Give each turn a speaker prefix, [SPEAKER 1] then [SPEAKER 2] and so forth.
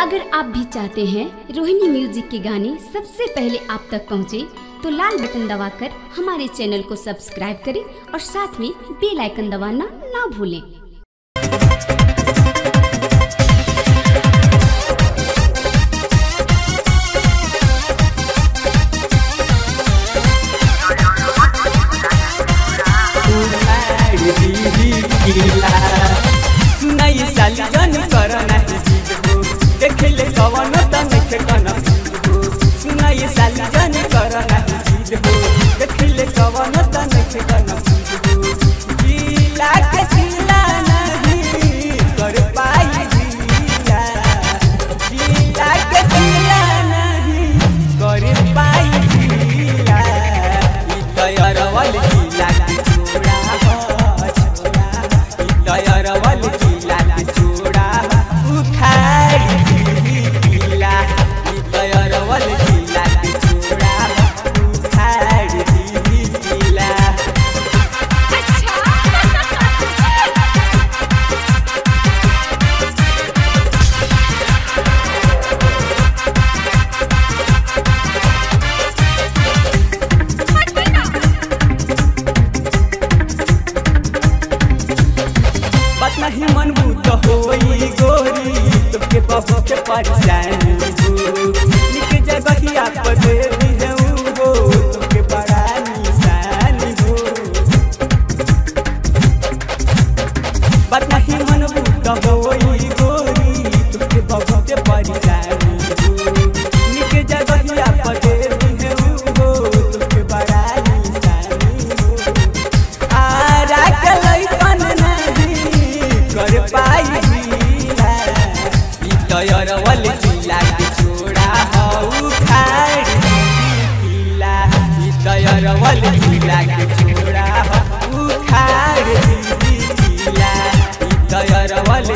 [SPEAKER 1] अगर आप भी चाहते हैं रोहिणी म्यूजिक के गाने सबसे पहले आप तक पहुंचे, तो लाल बटन दबाकर हमारे चैनल को सब्सक्राइब करें और साथ में बेल आइकन दबाना ना भूलें।
[SPEAKER 2] सुनाई साली जन करना देखले कवन तनखे कना हो। सुनाई साली जन करना देखले कवन तनखे कना हो। जिला के जिला नहीं कर पाई जिला, जिला के जिला नहीं कर पाई जिला। दयारवल जिला के छोड़ा हो छोड़ा, दयारवल जिला के छोड़ा उखाड़ दिला। दयारवल जिला के छोड़ा उखाड़ दिला। बात नहीं मनबू तो होई गोरी, तुमके बाबू के परेशानी हो। निक जगह ही आप दे दी है हो, तुमके बड़ा निशानी हो। बात नहीं मनबू तो होई गोरी, तुमके बाबू के परेशानी हो। निक जगह ही आप दे दी है हो, तुमके बड़ा निशानी हो। आरा के लइकन कर पाई जिला। दयारवल जिला के छोड़ा हो उखाड़ दिला। दयारवल जिला के छोड़ा हो उखाड़ दिला। दयारवल